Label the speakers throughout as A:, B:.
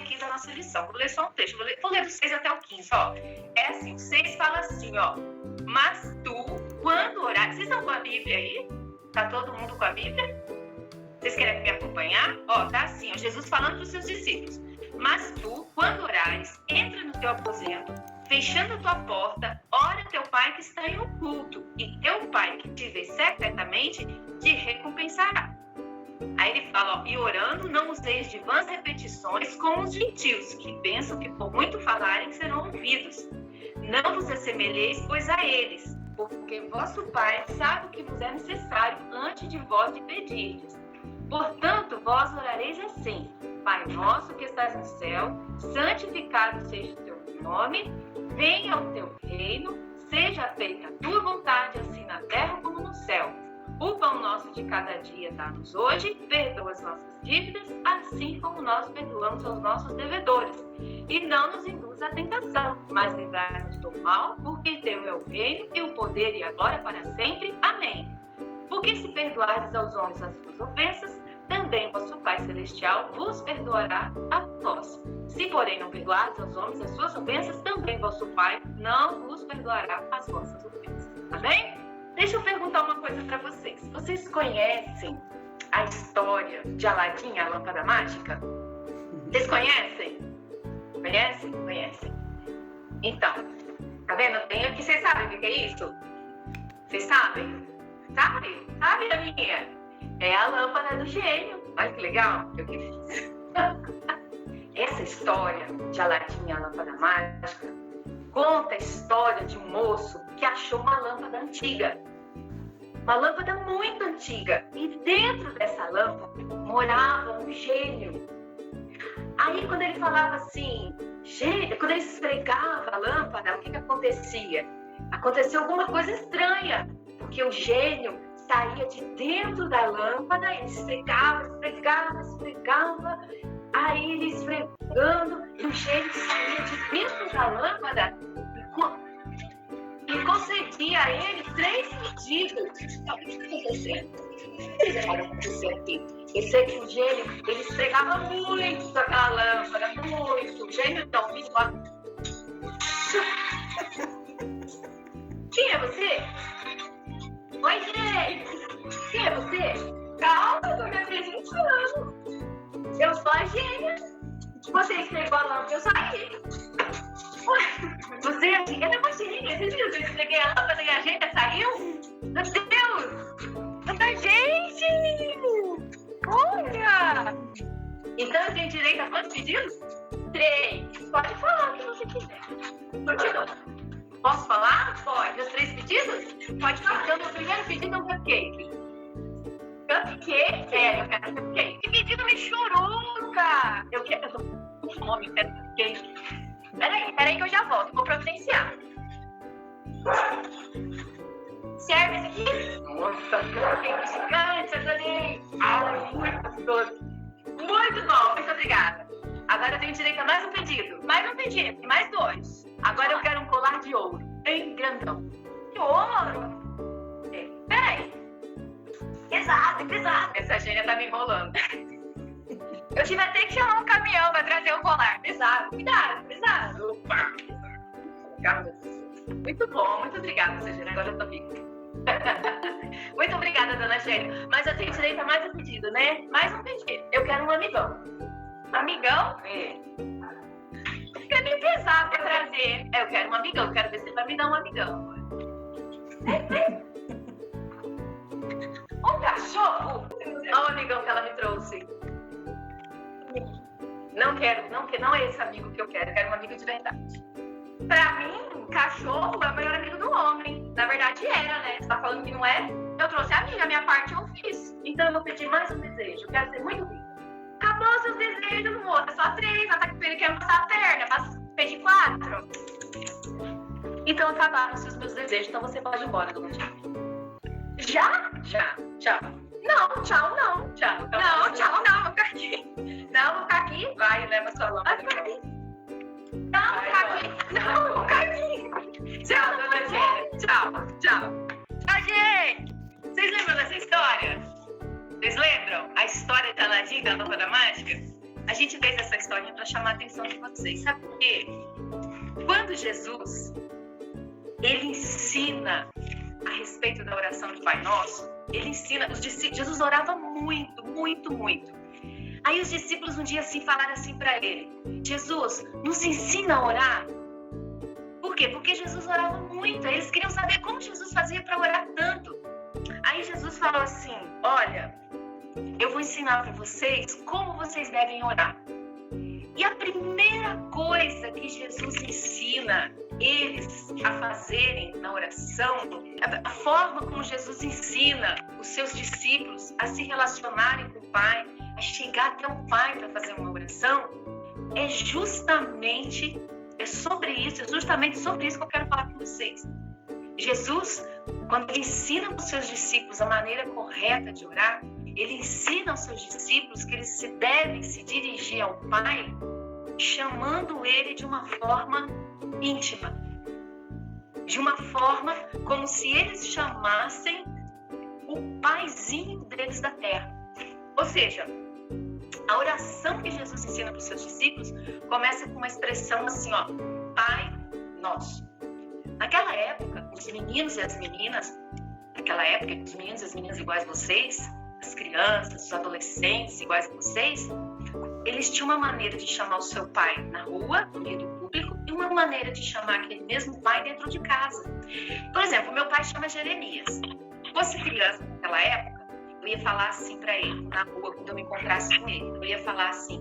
A: aqui da nossa lição. Vou ler só um texto. Vou ler do 6 até o 15, ó. É assim, o 6 fala assim, ó. Mas tu, quando orar... Vocês estão com a Bíblia aí? Tá todo mundo com a Bíblia? Vocês querem me acompanhar? Ó, tá assim, ó, Jesus falando para os seus discípulos. Mas tu, quando orares, entra no teu aposento, fechando a tua porta, ora teu Pai que está em oculto, e teu Pai que te vê secretamente te recompensará. Aí ele fala, ó, e orando não useis de vãs repetições como os gentios, que pensam que por muito falarem serão ouvidos. Não vos assemelheis, pois, a eles, porque vosso Pai sabe o que vos é necessário antes de vós lhe pedirdes. Portanto, vós orareis assim: Pai nosso que estás no céu, santificado seja o teu nome, venha o teu reino, seja feita a tua vontade, assim na terra como no céu. O pão nosso de cada dia dá-nos hoje, perdoa as nossas dívidas, assim como nós perdoamos aos nossos devedores. E não nos induz à tentação, mas livrai-nos do mal, porque teu é o reino e o poder e a glória para sempre. Amém. Porque se perdoardes aos homens as suas ofensas, também vosso Pai Celestial vos perdoará a vós. Se, porém, não perdoardes aos homens as suas ofensas, também vosso Pai não vos perdoará as vossas ofensas. Amém? Deixa eu perguntar uma coisa para vocês. Vocês conhecem a história de Aladim, a lâmpada mágica? Vocês conhecem? Conhecem? Conhecem. Então, tá vendo? Tem aqui, vocês sabem o que é isso? Vocês sabem? Sabe? Sabe, Aninha? É a lâmpada do gênio. Olha que legal que eu fiz. Essa história de Aladim, a lâmpada mágica, conta a história de um moço que achou uma lâmpada antiga. Uma lâmpada muito antiga. E dentro dessa lâmpada morava um gênio. Aí quando ele falava assim, gênio, quando ele esfregava a lâmpada, o que acontecia? Aconteceu alguma coisa estranha. Porque o gênio saía de dentro da lâmpada, ele esfregava, aí ele esfregando, e o gênio saía de dentro da lâmpada e concedia a ele 3 pedidos. O que está acontecendo? O que está acontecendo aqui? Eu sei que o gênio, ele esfregava muito aquela lâmpada, muito. O gênio não me fala. Quem é você? Oi, gente! Quem é você? Calma, eu tô me apresentando. Eu sou a gênia. Você esfregou a lâmpada, eu saí. Você é uma gênia. Vocês viram que eu esfreguei a lâmpada e a gênia saiu? Meu Deus! Tanta gente! Olha! Então eu tenho direito a quantos pedidos? 3. Pode falar o que você quiser. Continua. Posso falar? Pode. Os 3 pedidos? Pode falar. Então, meu primeiro pedido é um cupcake. Cupcake? É, eu quero cupcake. Que pedido me choruca! Eu tô com fome, eu quero cupcake. Peraí que eu já volto. Vou providenciar. Serve esse aqui? Nossa, cupcake gigante, adorei. Ai, muito gostoso. Muito bom, muito obrigada. Agora eu tenho direito a mais um pedido. Mais um pedido, e mais 2. Agora eu quero um colar de ouro, bem grandão. De ouro? É. Peraí. Pesado. Essa gênia tá me enrolando. Eu tive até que chamar um caminhão pra trazer um colar. Pesado. Pesado. Opa. Muito bom, muito obrigada, essa gênia. Agora eu tô rica. Muito obrigada, dona Gênia. Mas eu tenho direito a mais um pedido, né? Mais um pedido. Eu quero um amigão. Amigão? É. Fica meio pesado pra trazer. Eu quero um amigão. Eu quero ver se ele vai me dar um amigão. Um cachorro? Olha o amigão que ela me trouxe. Não é esse amigo que eu quero. Eu quero um amigo de verdade. Pra mim, cachorro é o melhor amigo do homem. Na verdade era, né? Você tá falando que não é? Eu trouxe a minha parte eu fiz. Então eu vou pedir mais um desejo. Eu quero ser muito rica. Acabou seus desejos, moça. É só 3. Ela tá querendo passar a perna. Mas pedi 4. Então acabaram-se os meus desejos. Então você pode ir embora, dona Tia. Já? Já. Tchau. Não, tchau não. Tchau. Não, tchau não. Vou ficar aqui. Não, vou ficar aqui. Vai, leva sua lâmpada. Vai ficar aqui. Não, vou ficar aqui. Não, vou ficar aqui. Tchau, dona Gênia. Tchau. Tchau, gente. Vocês lembram dessa história? Vocês lembram? A história da Aladim, da lâmpada mágica? A gente fez essa historinha para chamar a atenção de vocês. Sabe por quê? Quando Jesus, ele ensina a respeito da oração do Pai Nosso, ele ensina, os discípulos, Jesus orava muito, muito, muito. Aí os discípulos um dia assim falaram assim para ele: Jesus, nos ensina a orar. Por quê? Porque Jesus orava muito. Eles queriam saber como Jesus fazia para orar tanto. Aí Jesus falou assim: olha, eu vou ensinar para vocês como vocês devem orar. E a primeira coisa que Jesus ensina eles a fazerem na oração, a forma como Jesus ensina os seus discípulos a se relacionarem com o Pai, a chegar até o Pai para fazer uma oração, é justamente sobre isso que eu quero falar com vocês. Jesus, quando ele ensina para os seus discípulos a maneira correta de orar, ele ensina aos seus discípulos que eles se devem se dirigir ao Pai chamando ele de uma forma íntima, de uma forma como se eles chamassem o paizinho deles da terra. Ou seja, a oração que Jesus ensina para os seus discípulos começa com uma expressão assim, ó, Pai Nosso. Naquela época, os meninos e as meninas, iguais a vocês, as crianças, os adolescentes iguais a vocês, eles tinham uma maneira de chamar o seu pai na rua, no meio do público, e uma maneira de chamar aquele mesmo pai dentro de casa. Por exemplo, meu pai chama Jeremias. Se fosse criança naquela época, eu ia falar assim para ele, na rua, quando eu me encontrasse com ele. Eu ia falar assim: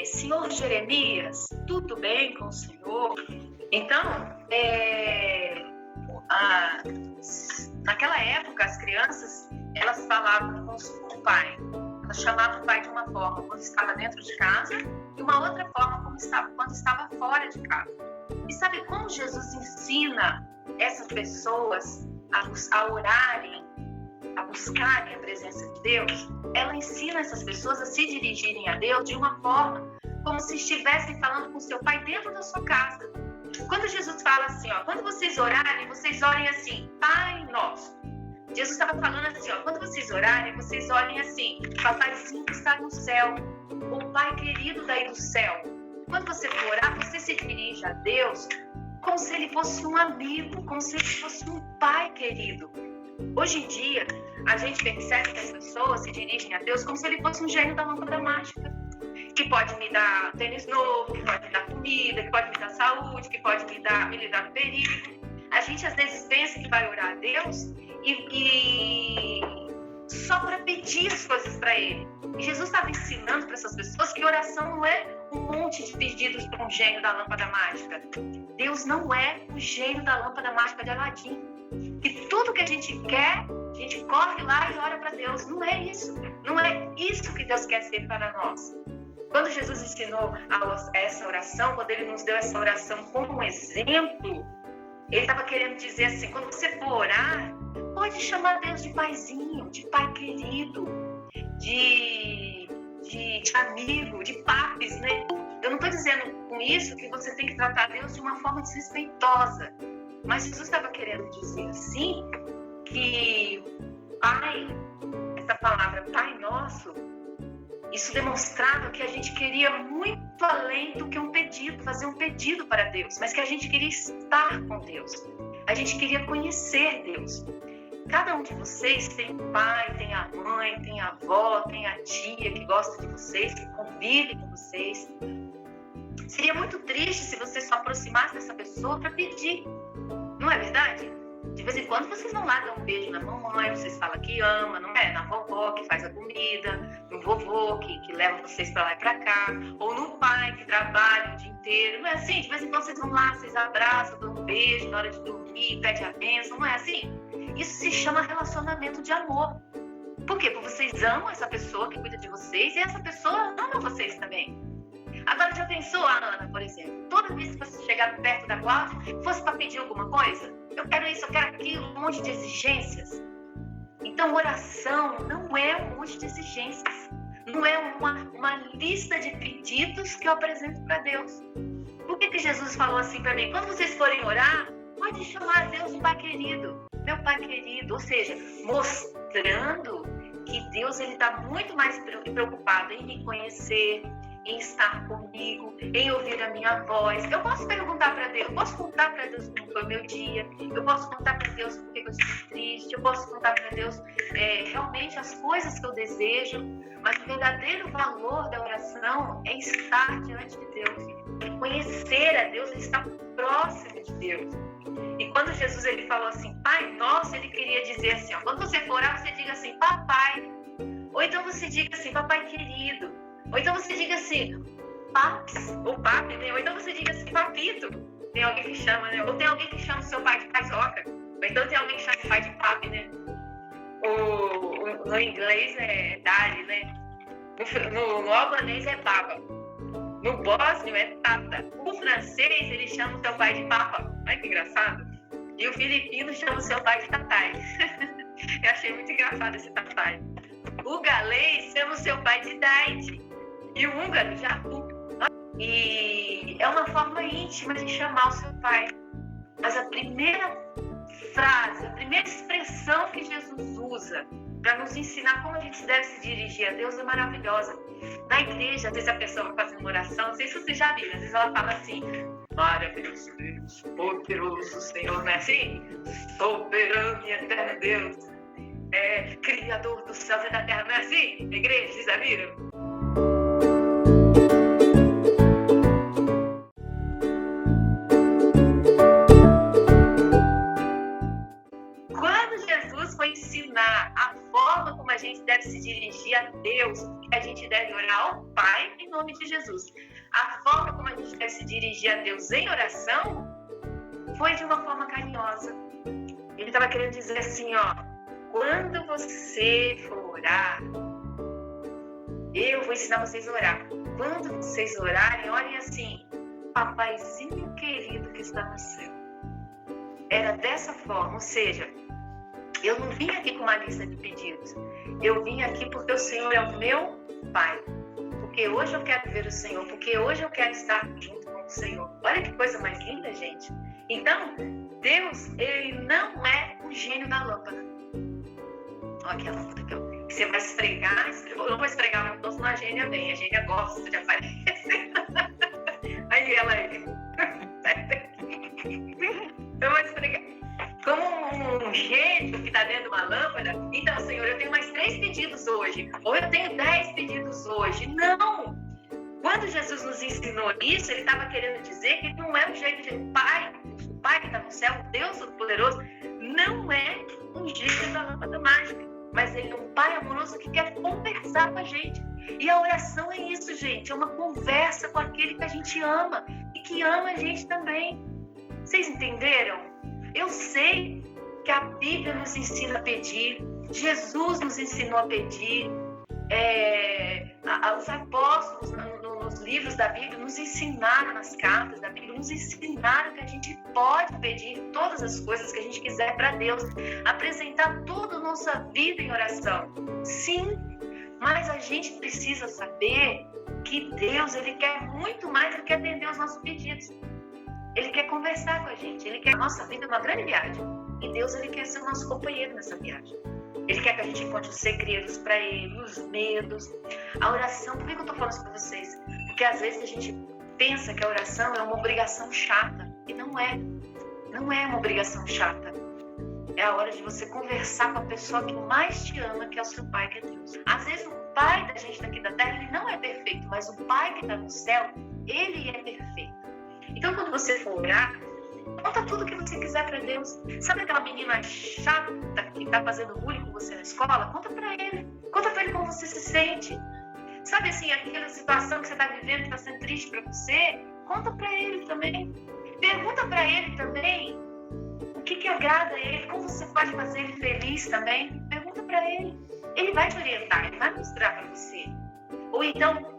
A: Senhor Jeremias, tudo bem com o senhor? Então, naquela época, as crianças, elas falavam com o pai. Elas chamavam o pai de uma forma quando estava dentro de casa e uma outra forma quando estava fora de casa. E sabe como Jesus ensina essas pessoas a orarem, a buscarem a presença de Deus? Ela ensina essas pessoas a se dirigirem a Deus de uma forma como se estivessem falando com seu pai dentro da sua casa. Quando Jesus fala assim, ó, quando vocês orarem, vocês orem assim, Pai Nosso. Jesus estava falando assim, ó, quando vocês orarem, vocês orem assim, Papaizinho que está no céu, o Pai querido daí do céu. Quando você for orar, você se dirige a Deus como se ele fosse um amigo, como se ele fosse um pai querido. Hoje em dia, a gente percebe que as pessoas se dirigem a Deus como se ele fosse um gênio da lâmpada mágica, que pode me dar tênis novo, que pode me dar comida, que pode me dar saúde, que pode me livrar do perigo. A gente às vezes pensa que vai orar a Deus e só para pedir as coisas para ele. E Jesus estava ensinando para essas pessoas que oração não é um monte de pedidos para um gênio da lâmpada mágica. Deus não é o gênio da lâmpada mágica de Aladim. Que tudo que a gente quer, a gente corre lá e ora para Deus. Não é isso. Não é isso que Deus quer ser para nós. Quando Jesus ensinou essa oração, quando ele nos deu essa oração como um exemplo, ele estava querendo dizer assim, quando você for orar, pode chamar Deus de paizinho, de pai querido, de amigo, de papis, né? Eu não estou dizendo com isso que você tem que tratar Deus de uma forma desrespeitosa, mas Jesus estava querendo dizer assim, que Pai, essa palavra Pai Nosso, isso demonstrava que a gente queria muito além do que um pedido, fazer um pedido para Deus, mas que a gente queria estar com Deus. A gente queria conhecer Deus. Cada um de vocês tem um pai, tem a mãe, tem a avó, tem a tia que gosta de vocês, que convive com vocês. Seria muito triste se você só aproximasse dessa pessoa para pedir. Não é verdade? De vez em quando vocês vão lá dar um beijo na mamãe, vocês falam que ama, não é? Na vovó que faz a comida, no vovô que leva vocês para lá e para cá, ou no pai que trabalha o dia inteiro. Não é assim? De vez em quando vocês vão lá, vocês abraçam, dão um beijo na hora de dormir, pedem a bênção, não é assim? Isso se chama relacionamento de amor. Por quê? Porque vocês amam essa pessoa que cuida de vocês e essa pessoa ama vocês também. Agora, já pensou, a Ana, por exemplo, toda vez que você chegar perto da Cláudia, fosse para pedir alguma coisa? Eu quero isso, eu quero aquilo, um monte de exigências. Então, oração não é um monte de exigências. Não é uma lista de pedidos que eu apresento para Deus. Por que Jesus falou assim para mim? Quando vocês forem orar, pode chamar a Deus de Pai querido, meu Pai querido. Ou seja, mostrando que Deus está muito mais preocupado em me conhecer, em estar comigo, em ouvir a minha voz. Eu posso perguntar para Deus, eu posso contar para Deus como foi o meu dia, eu posso contar para Deus por que eu estou triste, eu posso contar para Deus realmente as coisas que eu desejo, mas o verdadeiro valor da oração é estar diante de Deus, conhecer a Deus, estar próximo de Deus. E quando Jesus ele falou assim, Pai Nosso, ele queria dizer assim, quando você for orar, você diga assim, Papai, ou então você diga assim, Papai querido, ou então você diga assim, Paps, ou Papi, né? Ou então você diga assim, Papito. Tem alguém que chama, né? Ou tem alguém que chama o seu pai de paisoca. Ou então tem alguém que chama o pai de Papi, né? No inglês é Daddy, né? No albanês é Baba. No bósnio é Tata. O francês, ele chama o seu pai de Papa. Olha que engraçado. E o filipino chama o seu pai de Tatai. Eu achei muito engraçado esse Tatai. O galês chama o seu pai de Daide. E o húngaro, Jacu. E é uma forma íntima de chamar o seu pai. Mas a primeira frase, a primeira expressão que Jesus usa para nos ensinar como a gente deve se dirigir a Deus é maravilhosa. Na igreja, às vezes a pessoa vai fazer uma oração, não sei se você já viu, às vezes ela fala assim, maravilhoso Deus, poderoso Senhor, não é assim? Soberano e eterno Deus, Criador dos céus e da terra, não é assim? A igreja, vocês já viram? Ensinar a forma como a gente deve se dirigir a Deus, que a gente deve orar ao Pai em nome de Jesus. A forma como a gente deve se dirigir a Deus em oração foi de uma forma carinhosa. Ele estava querendo dizer assim, quando você for orar, eu vou ensinar vocês a orar. Quando vocês orarem, olhem assim, Papaizinho querido que está no céu. Era dessa forma, ou seja, eu não vim aqui com uma lista de pedidos. Eu vim aqui porque o Senhor é o meu Pai. Porque hoje eu quero ver o Senhor. Porque hoje eu quero estar junto com o Senhor. Olha que coisa mais linda, gente. Então, Deus, ele não é um gênio da lâmpada. Olha aqui a lâmpada que você vai esfregar. Eu não vou esfregar, não, senão a gênia vem. A gênia gosta de aparecer. Aí ela eu vou esfregar. Como um gênio que está dentro de uma lâmpada, então, Senhor, eu tenho mais 3 pedidos hoje, ou eu tenho 10 pedidos hoje. Não! Quando Jesus nos ensinou isso, ele estava querendo dizer que não é um jeito de Pai, o Pai que está no céu, o Deus Todo-Poderoso, não é um jeito da lâmpada mágica, mas ele é um Pai amoroso que quer conversar com a gente. E a oração é isso, gente, é uma conversa com aquele que a gente ama e que ama a gente também. Vocês entenderam? Eu sei que a Bíblia nos ensina a pedir, Jesus nos ensinou a pedir, os apóstolos nos livros da Bíblia nos ensinaram, nas cartas da Bíblia, nos ensinaram que a gente pode pedir todas as coisas que a gente quiser para Deus, apresentar toda a nossa vida em oração. Sim, mas a gente precisa saber que Deus, ele quer muito mais do que atender os nossos pedidos. Ele quer conversar com a gente, ele quer a nossa vida uma grande viagem. E Deus, ele quer ser o nosso companheiro nessa viagem. Ele quer que a gente conte os segredos para ele, os medos. A oração, por que eu estou falando isso para vocês? Porque às vezes a gente pensa que a oração é uma obrigação chata. E não é. Não é uma obrigação chata. É a hora de você conversar com a pessoa que mais te ama, que é o seu Pai, que é Deus. Às vezes o Pai da gente daqui da terra, ele não é perfeito, mas o Pai que está no céu, ele é perfeito. Então, quando você for orar, conta tudo o que você quiser para Deus. Sabe aquela menina chata que está fazendo bullying com você na escola? Conta para ele. Conta para ele como você se sente. Sabe assim, aquela situação que você está vivendo, que está sendo triste para você? Conta para ele também. Pergunta para ele também o que agrada a ele, como você pode fazer ele feliz também. Pergunta para ele. Ele vai te orientar, ele vai mostrar para você. Ou então,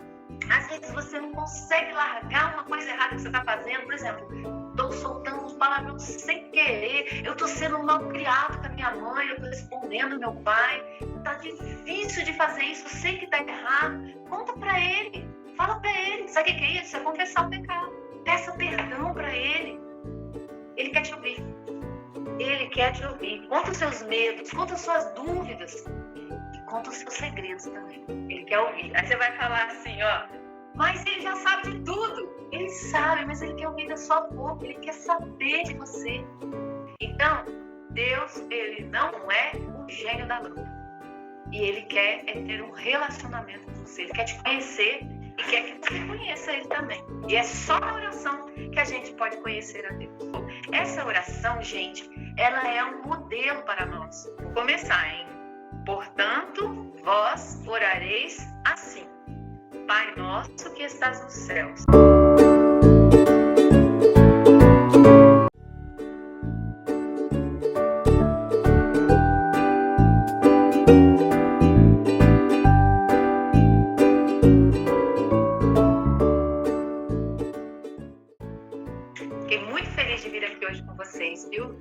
A: às vezes você não consegue largar uma coisa errada que você está fazendo. Por exemplo, estou soltando uns palavrões sem querer, eu estou sendo mal criado com a minha mãe, eu estou respondendo meu pai. Está difícil de fazer isso, eu sei que está errado. Conta para ele, fala para ele. Sabe o que é isso? É confessar o pecado. Peça perdão para ele. Ele quer te ouvir. Ele quer te ouvir. Conta os seus medos, conta as suas dúvidas. conta os seus segredos também. Ele quer ouvir. Aí você vai falar assim, ó, mas ele já sabe de tudo. Ele sabe, mas ele quer ouvir da sua boca, ele quer saber de você. Então, Deus, ele não é o gênio da lâmpada. E ele quer ter um relacionamento com você. Ele quer te conhecer e quer que você conheça ele também. E é só na oração que a gente pode conhecer a Deus. Essa oração, gente, ela é um modelo para nós. Vou começar, hein? Portanto, vós orareis assim: Pai nosso que estás nos céus. Fiquei muito feliz de vir aqui hoje com vocês, viu?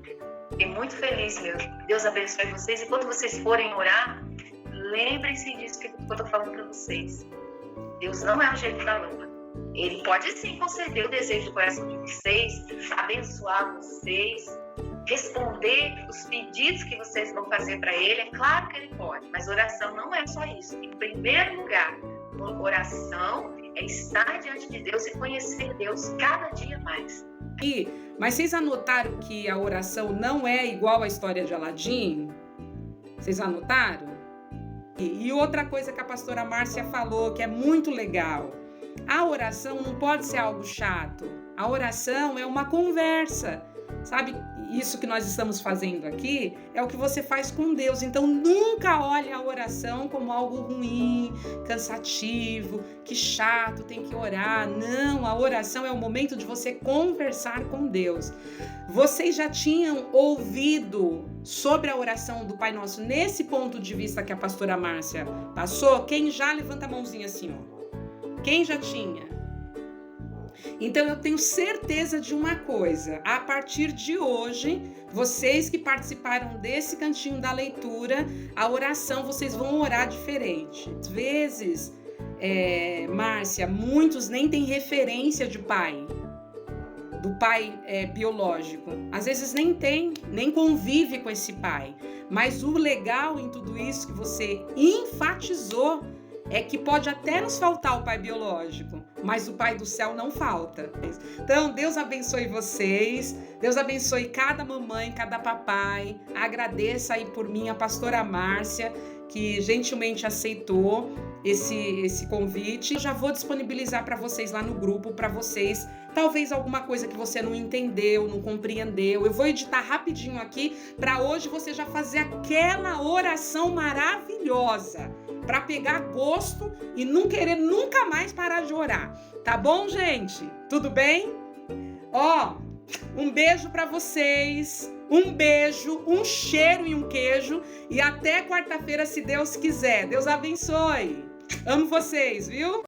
A: Fiquei muito feliz mesmo. Deus abençoe vocês. E quando vocês forem orar, lembrem-se disso que eu estou falando para vocês. Deus não é o jeito da lâmpada. Ele pode sim conceder o desejo do coração de vocês, abençoar vocês, responder os pedidos que vocês vão fazer para Ele. É claro que Ele pode, mas oração não é só isso. Em primeiro lugar, oração é estar diante de Deus e conhecer Deus cada dia mais.
B: Mas vocês anotaram que a oração não é igual à história de Aladim? Vocês anotaram? E outra coisa que a pastora Márcia falou, que é muito legal. A oração não pode ser algo chato. A oração é uma conversa. Sabe, isso que nós estamos fazendo aqui é o que você faz com Deus. Então, nunca olhe a oração como algo ruim, cansativo, que chato, tem que orar. Não, a oração é o momento de você conversar com Deus. Vocês já tinham ouvido sobre a oração do Pai Nosso nesse ponto de vista que a pastora Márcia passou? Quem já? Levanta a mãozinha assim, ó. Quem já tinha? Então, eu tenho certeza de uma coisa: a partir de hoje, vocês que participaram desse cantinho da leitura, a oração, vocês vão orar diferente. Às vezes, Márcia, muitos nem têm referência de pai, do pai biológico. Às vezes nem tem, nem convive com esse pai. Mas o legal em tudo isso que você enfatizou é que pode até nos faltar o pai biológico, mas o pai do céu não falta. Então, Deus abençoe vocês, Deus abençoe cada mamãe, cada papai. Agradeça aí por mim a pastora Márcia, que gentilmente aceitou esse convite. Eu já vou disponibilizar para vocês lá no grupo, para vocês, talvez alguma coisa que você não entendeu, não compreendeu. Eu vou editar rapidinho aqui, para hoje você já fazer aquela oração maravilhosa, para pegar gosto e não querer nunca mais parar de orar. Tá bom, gente? Tudo bem? Ó, um beijo para vocês. Um beijo, um cheiro e um queijo. E até quarta-feira, se Deus quiser. Deus abençoe. Amo vocês, viu?